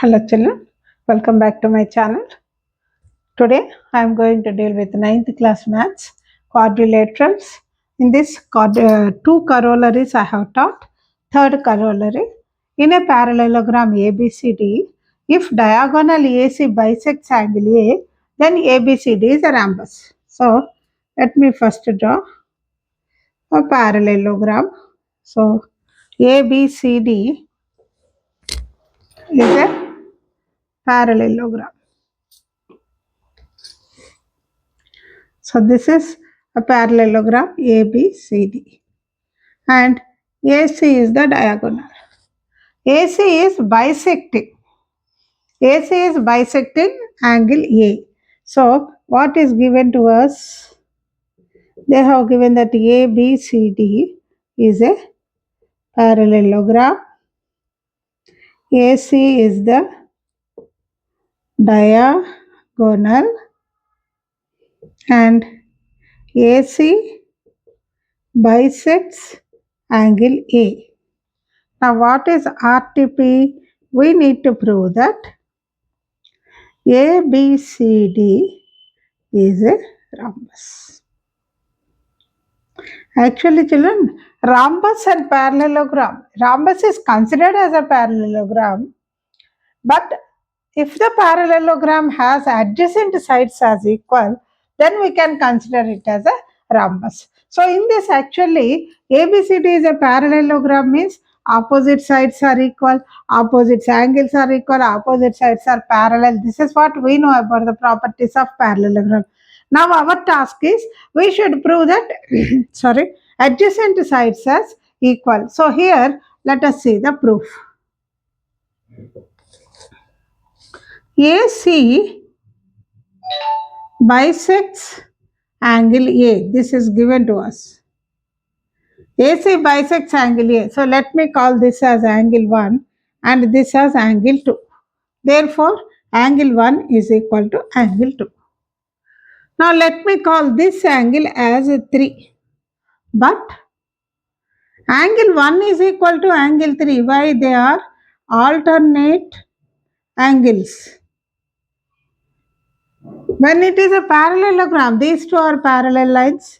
Hello children, welcome back to my channel. Today I am going to deal with 9th class maths, quadrilaterals. In this two corollaries I have taught. Third corollary, in a parallelogram ABCD, if diagonal AC bisects angle A, then ABCD is a rhombus. So let me first draw a parallelogram. So ABCD is a parallelogram. So this is a parallelogram ABCD and AC is the diagonal. AC is bisecting. AC is bisecting angle A. So what is given to us? They have given that ABCD is a parallelogram. AC is the diagonal and AC bisects angle A. Now, what is RTP? We need to prove that ABCD is a rhombus. Actually, children, rhombus and parallelogram. Rhombus is considered as a parallelogram, but if the parallelogram has adjacent sides as equal, then we can consider it as a rhombus. So, in this actually, ABCD is a parallelogram means opposite sides are equal, opposite angles are equal, opposite sides are parallel. This is what we know about the properties of parallelogram. Now, our task is we should prove that adjacent sides as equal. So, here let us see the proof. AC bisects angle A. This is given to us. AC bisects angle A. So let me call this as angle 1 and this as angle 2. Therefore, angle 1 is equal to angle 2. Now let me call this angle as 3. But angle 1 is equal to angle 3. Why? They are alternate angles. When it is a parallelogram, these two are parallel lines.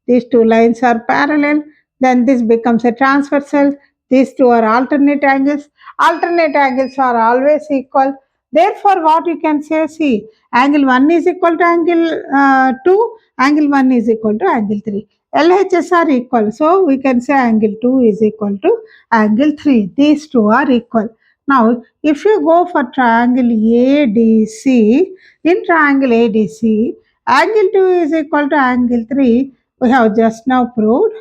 These two lines are parallel. Then this becomes a transversal. These two are alternate angles. Alternate angles are always equal. Therefore, what you can say, see, angle 1 is equal to angle 2, angle 1 is equal to angle 3. LHS are equal. So, we can say angle 2 is equal to angle 3. These two are equal. Now, if you go for triangle ADC, in triangle ADC, angle 2 is equal to angle 3. We have just now proved.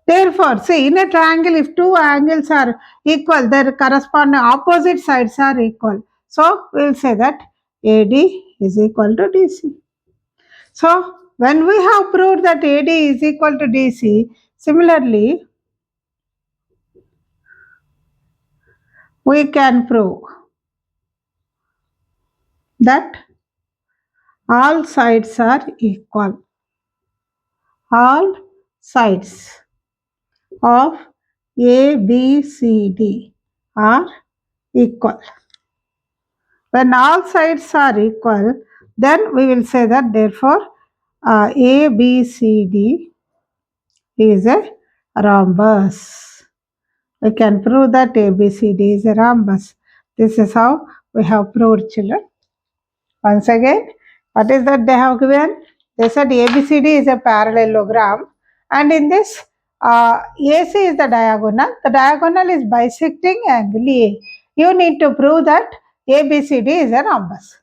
Therefore, see, in a triangle, if two angles are equal, their corresponding opposite sides are equal. So, we will say that AD is equal to DC. So, when we have proved that AD is equal to DC, similarly, we can prove that all sides are equal. All sides of ABCD are equal. When all sides are equal, then we will say that therefore ABCD is a rhombus. We can prove that ABCD is a rhombus. This is how we have proved, children. Once again, what is that they have given? They said ABCD is a parallelogram, and in this AC is the diagonal. The diagonal is bisecting angle A. You need to prove that ABCD is a rhombus.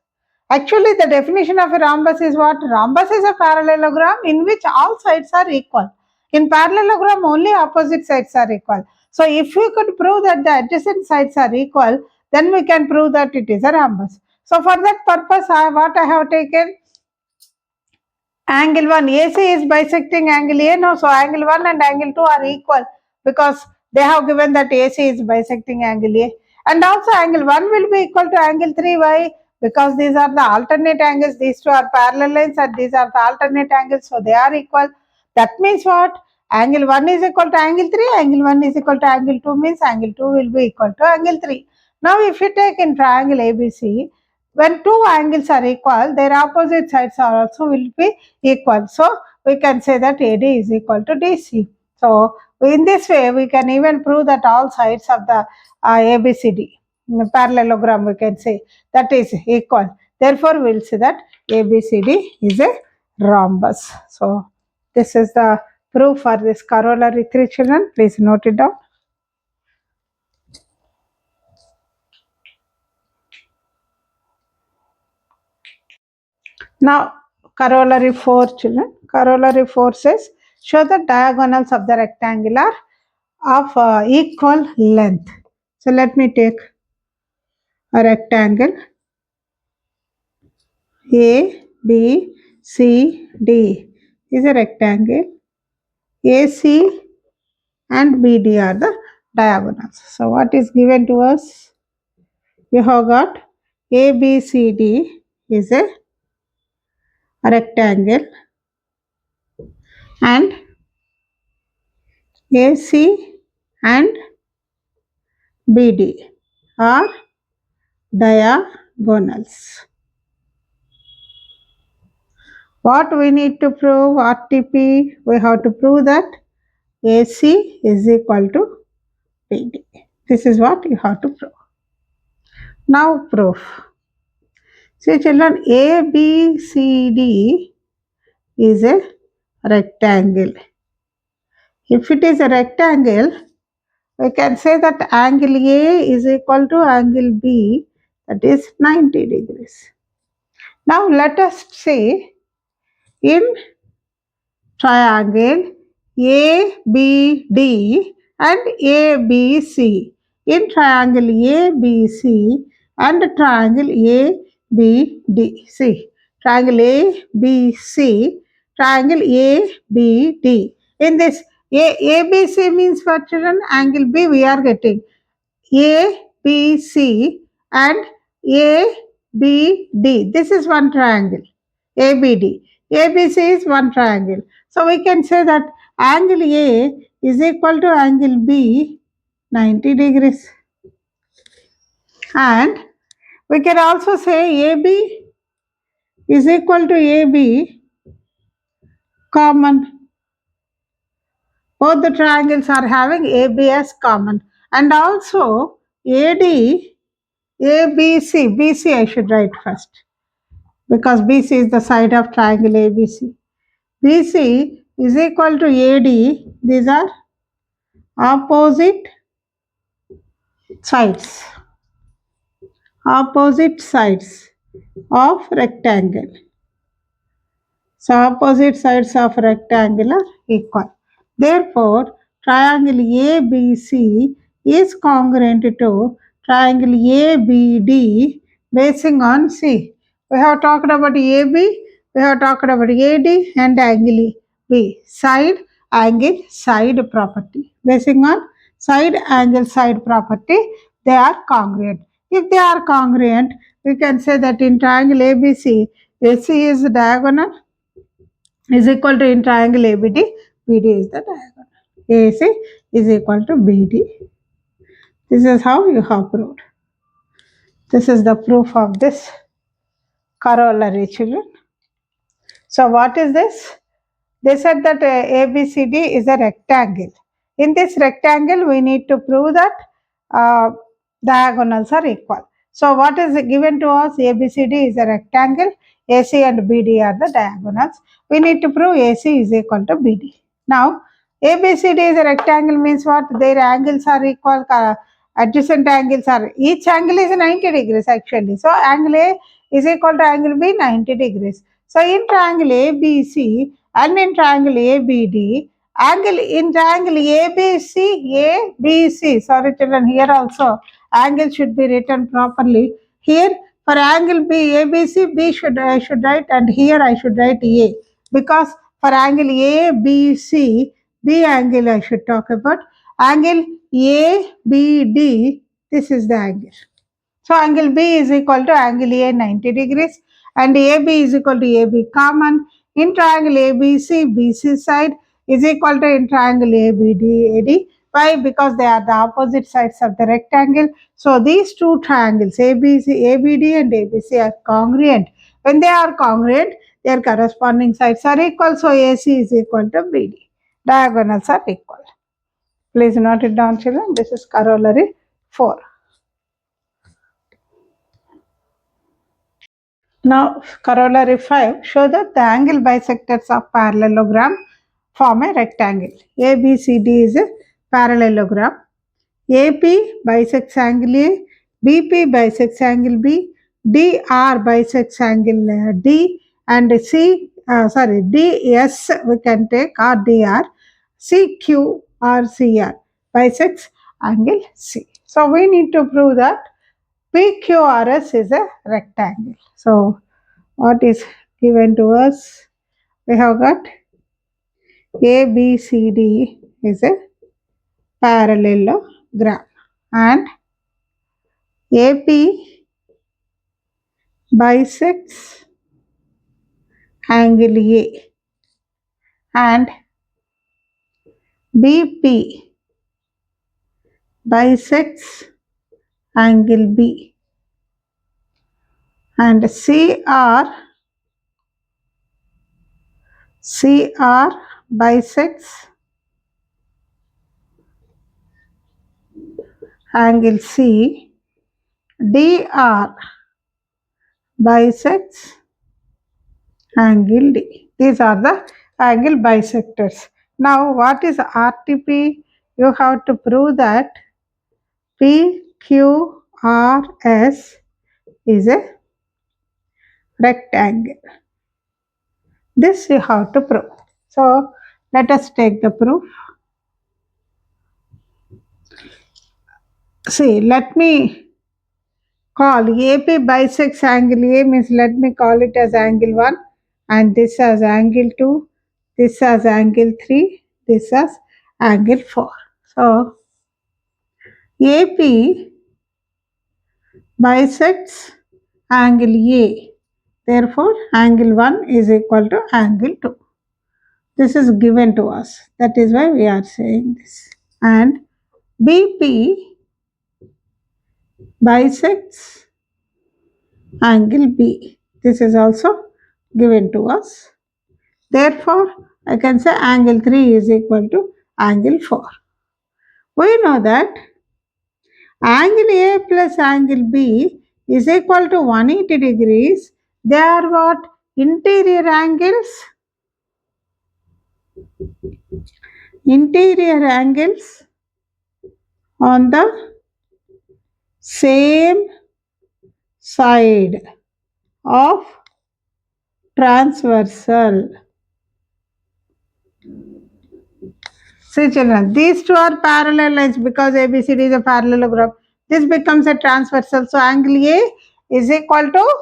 Actually, the definition of a rhombus is what? Rhombus is a parallelogram in which all sides are equal. In parallelogram, only opposite sides are equal. So, if we could prove that the adjacent sides are equal, then we can prove that it is a rhombus. So, for that purpose, what I have taken? Angle 1, AC is bisecting angle A. No, so angle 1 and angle 2 are equal because they have given that AC is bisecting angle A. And also angle 1 will be equal to angle 3. Why? Because these are the alternate angles. These two are parallel lines and these are the alternate angles. So they are equal. That means what? Angle 1 is equal to angle 3. Angle 1 is equal to angle 2 means angle 2 will be equal to angle 3. Now if you take in triangle ABC, when two angles are equal, their opposite sides are also will be equal. So we can say that AD is equal to DC. So in this way, we can even prove that all sides of the ABCD parallelogram, we can say, that is equal. Therefore, we'll say that ABCD is a rhombus. So this is the proof for this corollary 3, children. Please note it down. Now, corollary 4, children. Corollary 4 says, show the diagonals of the rectangle are of equal length. So, let me take a rectangle A, B, C, D is a rectangle. AC and BD are the diagonals. So, what is given to us? You have got ABCD is a rectangle and AC and BD are diagonals. What we need to prove, RTP, we have to prove that AC is equal to BD. This is what you have to prove. Now proof. See children, ABCD is a rectangle. If it is a rectangle, we can say that angle A is equal to angle B, that is 90 degrees. Now let us see in triangle ABD and ABC. In triangle ABC and triangle ABD. See, triangle ABC, triangle ABD. In this ABC means what children? Angle B we are getting. ABC and ABD. This is one triangle. ABD. ABC is one triangle. So we can say that angle A is equal to angle B 90 degrees. And we can also say AB is equal to AB common. Both the triangles are having AB as common. And also AD, ABC, BC I should write first because BC is the side of triangle ABC. BC is equal to AD. These are opposite sides. Opposite sides of rectangle. So opposite sides of rectangle are equal. Therefore, triangle ABC is congruent to triangle ABD basing on C. We have talked about AB, we have talked about AD and angle B. Side, angle, side property. Basing on side, angle, side property, they are congruent. If they are congruent, we can say that in triangle ABC, AC is diagonal is equal to in triangle ABD, BD is the diagonal. AC is equal to BD. This is how you have proved. This is the proof of this corollary, children. So what is this? They said that ABCD is a rectangle. In this rectangle, we need to prove that diagonals are equal. So what is given to us? ABCD is a rectangle. AC and BD are the diagonals. We need to prove AC is equal to BD. Now, ABCD is a rectangle means what? Their angles are equal. Adjacent angles are, each angle is 90 degrees actually. So angle A is equal to angle B 90 degrees. So in triangle ABC and in triangle ABD, angle in triangle ABC, sorry children, here also angle should be written properly. Here for angle B, ABC, B should I should write, and here I should write A, because for angle ABC, B angle I should talk about. Angle ABD, this is the angle. So angle B is equal to angle A 90 degrees and AB is equal to AB common. In triangle ABC, BC side is equal to in triangle ABD, AD. Why? Because they are the opposite sides of the rectangle. So these two triangles ABC, ABD and ABC are congruent. When they are congruent, their corresponding sides are equal. So AC is equal to BD. Diagonals are equal. Please note it down, children. This is corollary 4. Now, corollary 5, show that the angle bisectors of parallelogram form a rectangle. ABCD is a parallelogram. AP bisects angle A, BP bisects angle B, DR bisects angle D, and DS we can take, or DR, CQ or CR bisects angle C. So we need to prove that PQRS is a rectangle. So what is given to us? We have got ABCD is a parallelogram and AP bisects angle A and BP bisects angle B and CR bisects angle C, DR bisects angle D. These are the angle bisectors. Now, what is RTP? You have to prove that PQRS is a rectangle. This you have to prove. So, let us take the proof. See, let me call AP bisects angle A, means let me call it as angle 1, and this as angle 2, this as angle 3, this as angle 4. So, AP bisects angle A. Therefore, angle 1 is equal to angle 2. This is given to us. That is why we are saying this. And BP bisects angle B. This is also given to us. Therefore, I can say angle 3 is equal to angle 4. We know that angle A plus angle B is equal to 180 degrees. They are what? Interior angles. Interior angles on the same side of transversal. See children, these two are parallel lines because ABCD is a parallelogram. This becomes a transversal. So angle A is equal to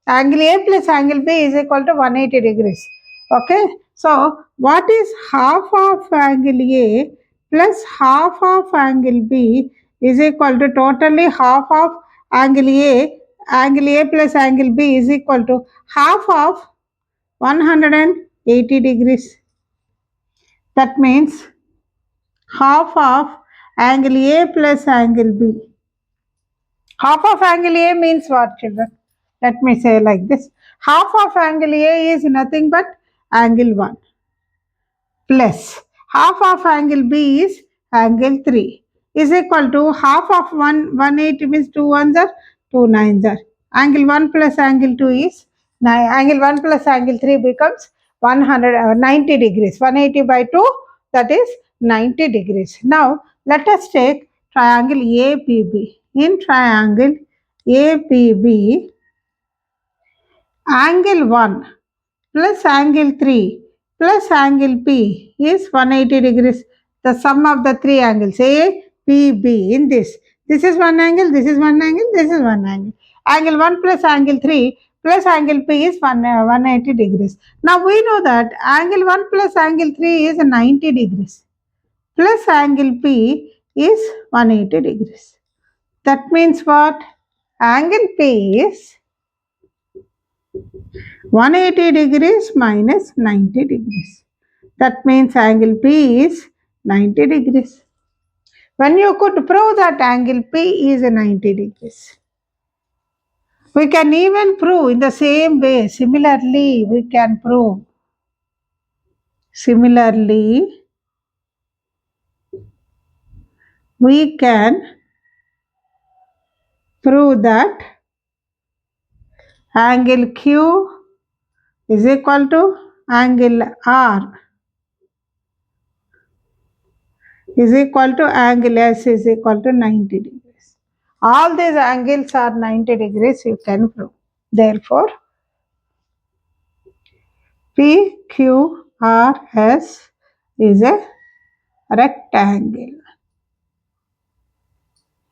angle A plus angle B is equal to 180 degrees. Okay. So what is half of angle A plus half of angle B is equal to totally half of angle A. Angle A plus angle B is equal to half of 180 degrees. That means half of angle A plus angle B. Half of angle A means what, children? Let me say like this. Half of angle A is nothing but angle 1 plus half of angle B is angle 3 is equal to half of 180 means 2 ones are 2 nines are. Angle 1 plus angle 2 is angle 1 plus angle 3 becomes 90 degrees. 180 by 2, that is 90 degrees. Now let us take triangle APB. In triangle APB, angle 1 plus angle 3 plus angle P is 180 degrees. The sum of the three angles A, P, B in this. This is one angle, this is one angle, this is one angle. Angle 1 plus angle 3 plus angle P is 180 degrees. Now we know that angle 1 plus angle 3 is 90 degrees plus angle P is 180 degrees. That means what? Angle P is 180 degrees minus 90 degrees. That means angle P is 90 degrees. when you could prove that angle P is 90 degrees. We can even prove in the same way. Similarly, we can prove. Similarly, we can prove that angle Q is equal to angle R is equal to angle S is equal to 90 degrees. All these angles are 90 degrees, you can prove. Therefore, PQRS is a rectangle.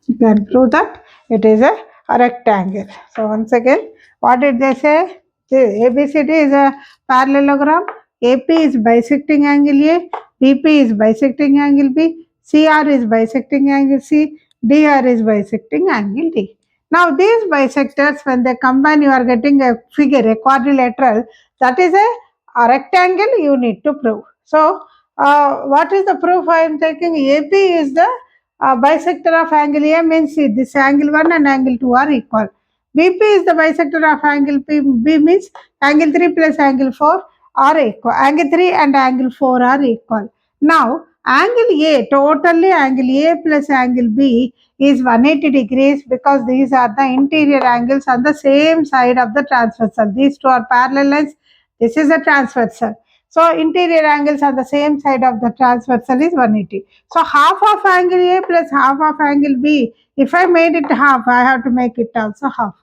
You can prove that it is a rectangle. So once again, what did they say? The ABCD is a parallelogram. AP is bisecting angle A, BP is bisecting angle B, CR is bisecting angle C, DR is bisecting angle D. Now these bisectors, when they combine, you are getting a figure, a quadrilateral. That is a rectangle you need to prove. So what is the proof I am taking? AP is the bisector of angle A, means this angle 1 and angle 2 are equal. BP is the bisector of angle P, B means angle 3 plus angle 4 are equal. Angle 3 and angle 4 are equal. Now, angle A, totally angle A plus angle B is 180 degrees because these are the interior angles on the same side of the transversal. These two are parallel lines. This is a transversal. So, interior angles on the same side of the transversal is 180. So, half of angle A plus half of angle B, if I made it half, I have to make it also half.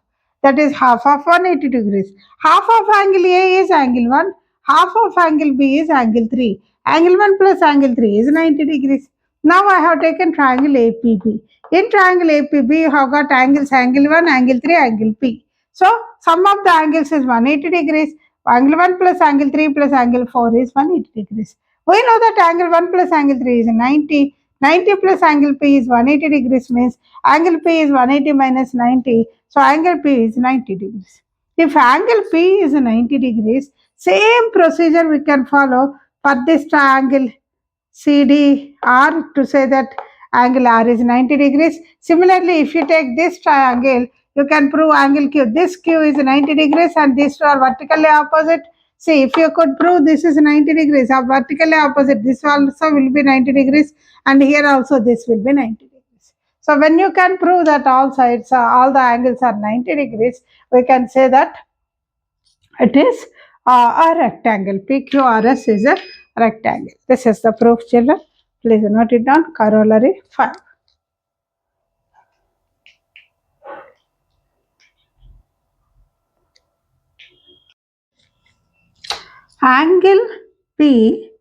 That is half of 180 degrees. Half of angle A is angle 1, half of angle B is angle 3. Angle 1 plus angle 3 is 90 degrees. Now I have taken triangle APB. In triangle APB, you have got angles angle 1, angle 3, angle P. So, sum of the angles is 180 degrees. Angle 1 plus angle 3 plus angle 4 is 180 degrees. We know that angle 1 plus angle 3 is 90. 90 plus angle P is 180 degrees, means angle P is 180 minus 90. So angle P is 90 degrees. If angle P is 90 degrees, same procedure we can follow for this triangle CDR to say that angle R is 90 degrees. Similarly, if you take this triangle, you can prove angle Q. This Q is 90 degrees and these two are vertically opposite. See, if you could prove this is 90 degrees or vertically opposite, this also will be 90 degrees and here also this will be 90 degrees. So when you can prove that all sides, all the angles are 90 degrees, we can say that it is a rectangle. PQRS is a rectangle. This is the proof, children. Please note it down. Corollary 5. Angle P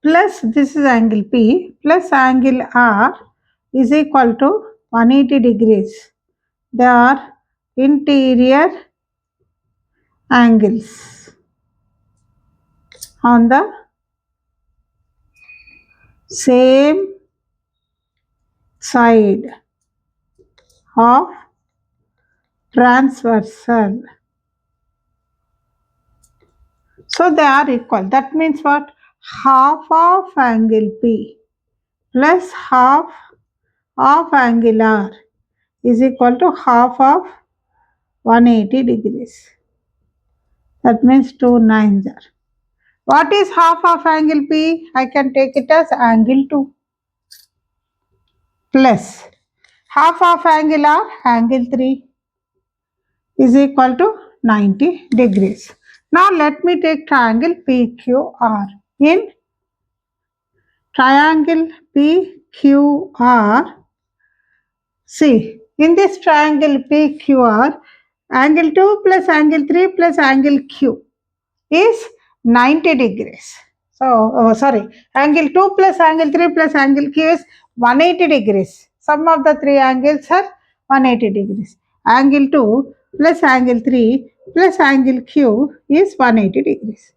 plus this is angle P plus angle R is equal to 180 degrees. They are interior angles on the same side of transversal. So they are equal. That means what? Half of angle P plus half of angle R is equal to half of 180 degrees. That means 2 nines are. What is half of angle P? I can take it as angle 2 plus half of angle R, angle 3 is equal to 90 degrees. Now let me take triangle PQR. In triangle PQR, see, in this triangle PQR, angle 2 plus angle 3 plus angle Q is 90 degrees. So, sorry, angle 2 plus angle 3 plus angle Q is 180 degrees. Sum of the three angles are 180 degrees. Angle 2 plus angle 3 plus angle Q is 180 degrees.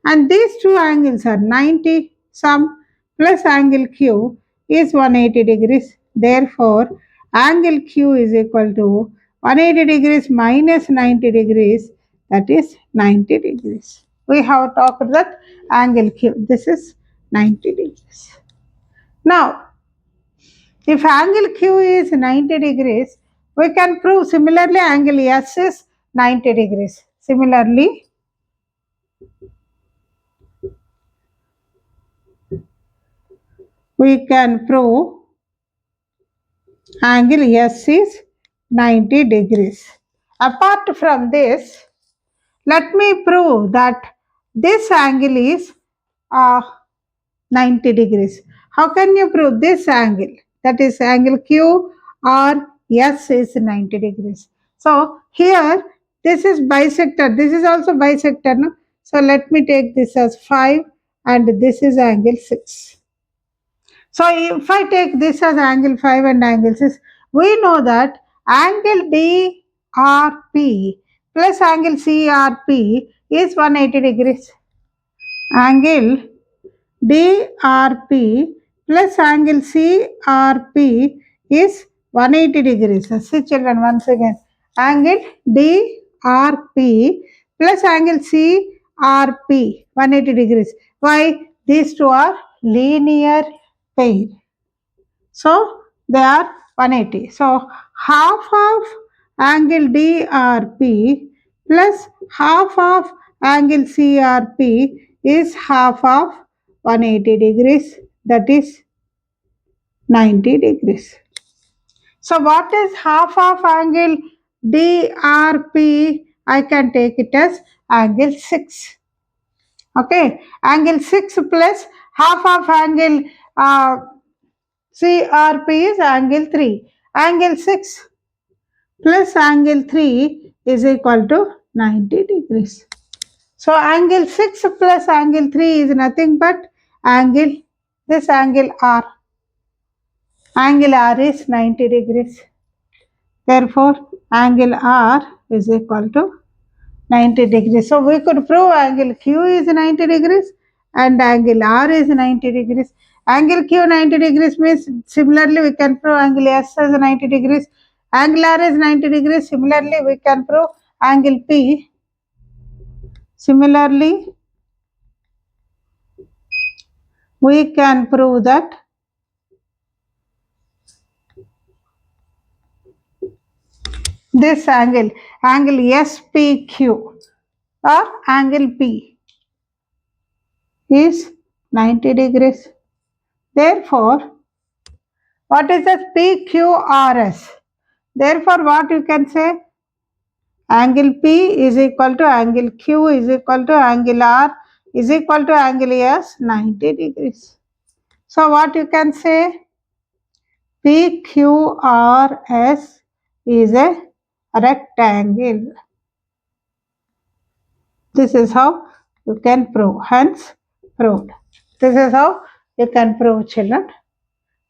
And these two angles are 90 sum plus angle Q is 180 degrees. Therefore, angle Q is equal to 180 degrees minus 90 degrees, that is 90 degrees. We have talked that angle Q. This is 90 degrees. Now, If angle Q is 90 degrees, we can prove similarly angle S is 90 degrees. Similarly, we can prove angle S is 90 degrees. Apart from this, let me prove that this angle is uh, 90 degrees. How can you prove this angle? That is angle Q or S is 90 degrees. So here this is bisector. This is also bisector. No? So let me take this as 5 and this is angle 6. So if I take this as angle 5 and angle 6, we know that angle DRP plus angle CRP is 180 degrees. Angle DRP plus angle CRP is 180 degrees. See children, once again, angle DRP plus angle CRP 180 degrees. Why? These two are linear pair. So they are 180. So half of angle DRP plus half of angle CRP is half of 180 degrees, that is 90 degrees. So what is half of angle DRP? I can take it as angle 6. Okay, angle 6 plus half of angle CRP is angle 3. Angle 6 plus angle 3 is equal to 90 degrees. So angle 6 plus angle 3 is nothing but angle, this angle R. Angle R is 90 degrees. Therefore, angle R is equal to 90 degrees. So we could prove angle Q is 90 degrees and angle R is 90 degrees. Angle Q 90 degrees means similarly we can prove angle S is 90 degrees. Angle R is 90 degrees. Similarly we can prove angle P. Similarly we can prove that this angle, angle SPQ or angle P is 90 degrees. Therefore, what is the PQRS? Therefore, what you can say? Angle P is equal to angle Q is equal to angle R is equal to angle S 90 degrees. So, what you can say? PQRS is a rectangle. This is how you can prove. Hence, proved. This is how you can prove, children.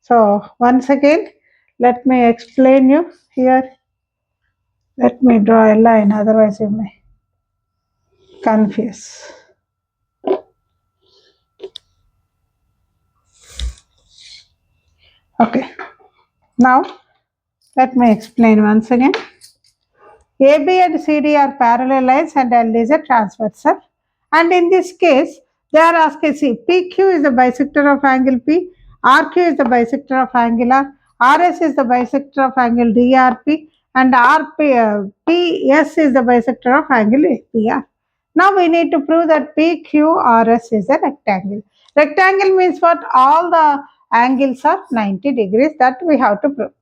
So, once again, let me explain you here. Let me draw a line, otherwise you may confuse. Okay. Now, let me explain once again. AB and CD are parallel lines and L is a transversal. And in this case, they are asking, see, PQ is the bisector of angle P, RQ is the bisector of angle R, RS is the bisector of angle DRP, and PS is the bisector of angle PR. Now we need to prove that PQRS is a rectangle. Rectangle means what? All the angles are 90 degrees. That we have to prove.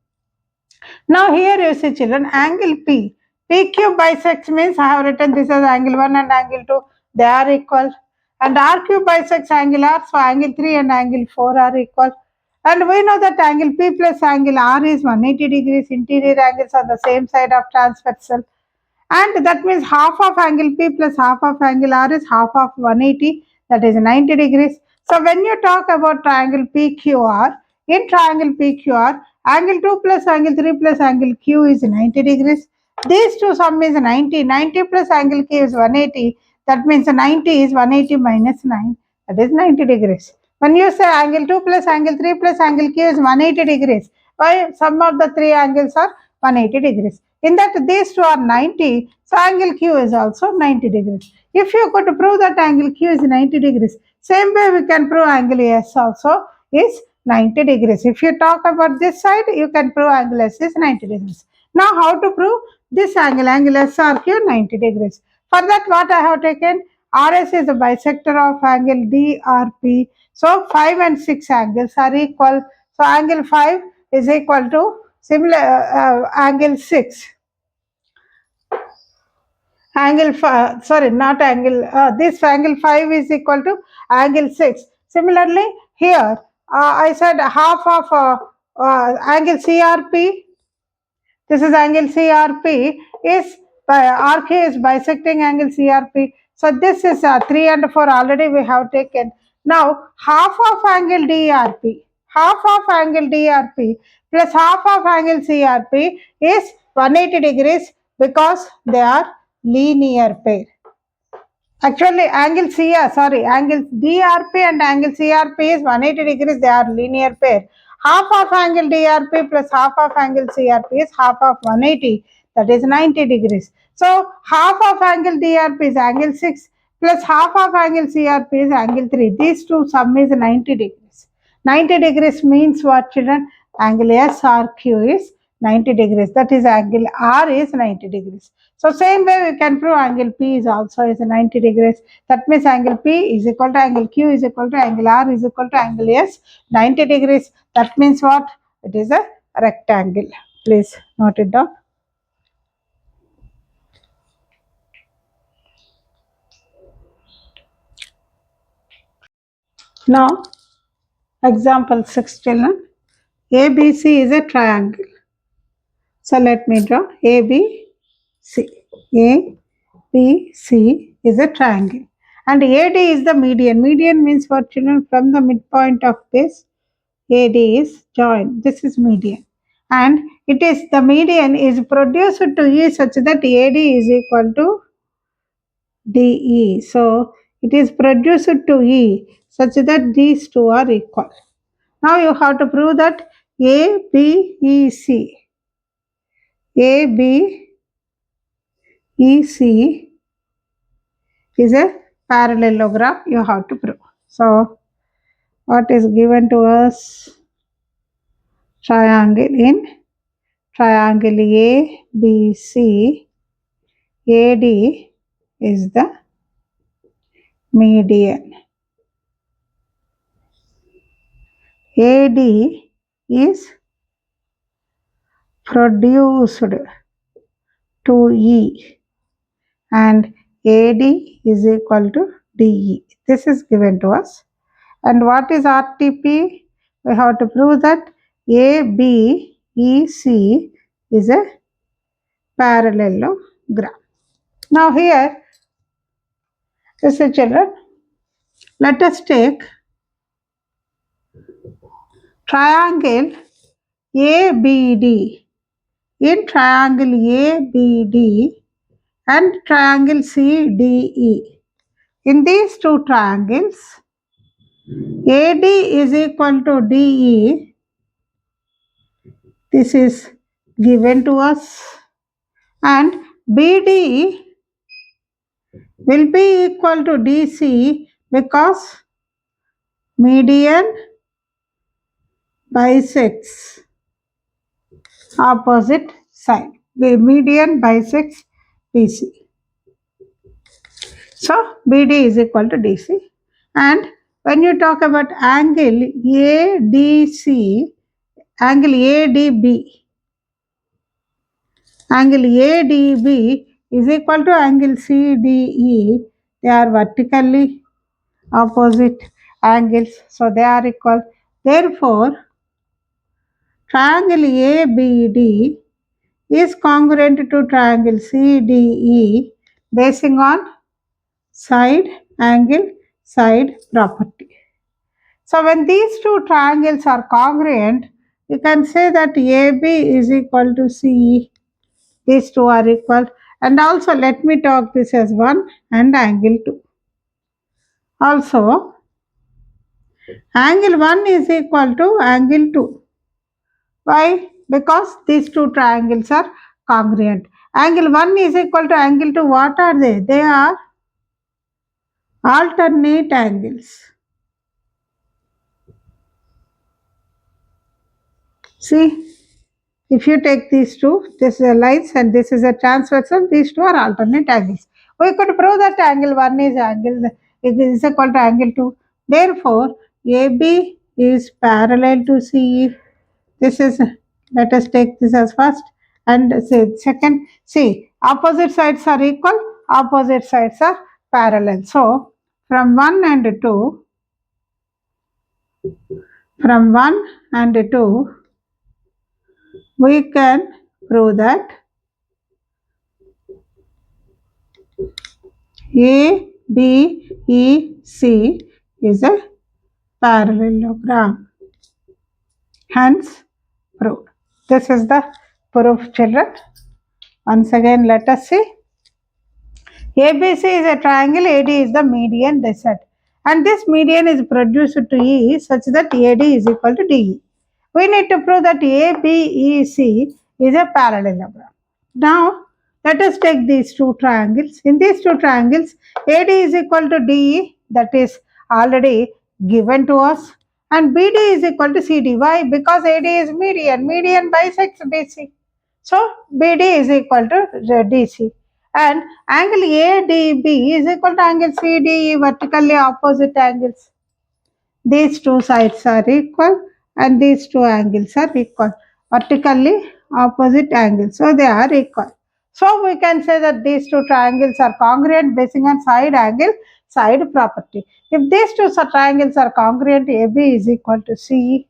Now here you see children, angle P. PQ bisects means I have written this as angle 1 and angle 2. They are equal. And RQ bisects angle R. So angle 3 and angle 4 are equal. And we know that angle P plus angle R is 180 degrees. Interior angles are the same side of transversal. And that means half of angle P plus half of angle R is half of 180, that is 90 degrees. So when you talk about triangle PQR, in triangle PQR, angle 2 plus angle 3 plus angle Q is 90 degrees. These two sum is 90. 90 plus angle Q is 180. That means 90 is 180 minus 9. That is 90 degrees. When you say angle 2 plus angle 3 plus angle Q is 180 degrees, why sum of the three angles are 180 degrees. In that these two are 90, so angle Q is also 90 degrees. If you could prove that angle Q is 90 degrees, same way we can prove angle S also is 90 degrees. If you talk about this side, you can prove angle S is 90 degrees. Now how to prove this angle? Angle SRQ 90 degrees. For that, what I have taken, RS is a bisector of angle DRP. So 5 and 6 angles are equal. So angle 5 is equal to similar angle 6. Angle 5, sorry, not angle, this angle 5 is equal to angle 6. Similarly, here I said half of angle CRP, this is angle CRP, is RQ is bisecting angle CRP. So this is 3 and 4 already we have taken. Now half of angle DRP, half of angle DRP plus half of angle CRP is 180 degrees because they are linear pair. Actually, angle angle DRP and angle CRP is 180 degrees. They are linear pair. Half of angle DRP plus half of angle CRP is half of 180. That is 90 degrees. So, half of angle DRP is angle 6 plus half of angle CRP is angle 3. These two sum is 90 degrees. 90 degrees means what, children? Angle SRQ is 90 degrees. That is angle R is 90 degrees. So same way we can prove angle P is also is 90 degrees. That means angle P is equal to angle Q is equal to angle R is equal to angle S 90 degrees. That means what? It is a rectangle. Please note it down. Now example 6, children. ABC is a triangle. So let me draw ABC. ABC is a triangle. And AD is the median. Median means what, children? From the midpoint of base, AD is joined. This is median. And it is the median is produced to E such that AD is equal to DE. So it is produced to E such that these two are equal. Now you have to prove that ABEC is a parallelogram. You have to prove. So what is given to us? Triangle in triangle ABC, AD is the median. AD is produced to E and AD is equal to DE. This is given to us. And what is RTP? We have to prove that ABEC is a parallelogram. Now here, children, let us take triangle ABD. In triangle ABD and triangle CDE. In these two triangles, AD is equal to DE. This is given to us. And BD will be equal to DC because median bisects opposite side. The median bisects BC. So BD is equal to DC. And when you talk about angle ADC, angle ADB, angle ADB is equal to angle CDE. They are vertically opposite angles, so they are equal. Therefore, triangle ABD is congruent to triangle CDE basing on side angle side property. So when these two triangles are congruent, you can say that AB is equal to CE. These two are equal. And also let me talk this as 1 and angle 2. Also, angle 1 is equal to angle 2. Why? Because these two triangles are congruent. Angle 1 is equal to angle 2. What are they? They are alternate angles. See, if you take these two, this is a lines and this is a transversal, these two are alternate angles. We could prove that angle 1 is angle it is equal to angle 2. Therefore, AB is parallel to CE. This is, let us take this as first and say second. See, opposite sides are equal, opposite sides are parallel. So, from 1 and 2, from 1 and 2, we can prove that A, B, E, C is a parallelogram. Hence, proved. This is the proof, children. Once again, let us see. ABC is a triangle, AD is the median, they said. And this median is produced to E such that AD is equal to DE. We need to prove that ABEC is a parallelogram. Now, let us take these two triangles. In these two triangles, AD is equal to DE, that is already given to us, and BD is equal to CD. Why? Because AD is median. Median bisects BC. So, BD is equal to DC. And angle ADB is equal to angle CDE, vertically opposite angles. These two sides are equal and these two angles are equal, vertically opposite angles. So they are equal. So we can say that these two triangles are congruent based on side angle, side property. If these two triangles are congruent, AB is equal to CE.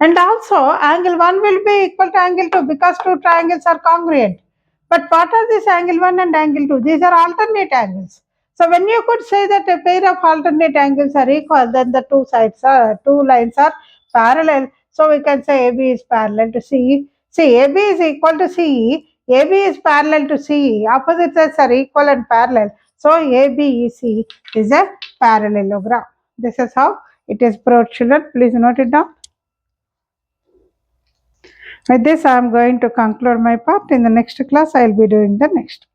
And also angle 1 will be equal to angle 2 because two triangles are congruent. But what are this angle 1 and angle 2? These are alternate angles. So when you could say that a pair of alternate angles are equal, then the two lines are parallel. So we can say AB is parallel to CE. See, AB is equal to CE. AB is parallel to CE. Opposite sides are equal and parallel. So ABEC is a parallelogram. This is how it is proved, children. Please note it down. With this, I am going to conclude my part. In the next class, I will be doing the next.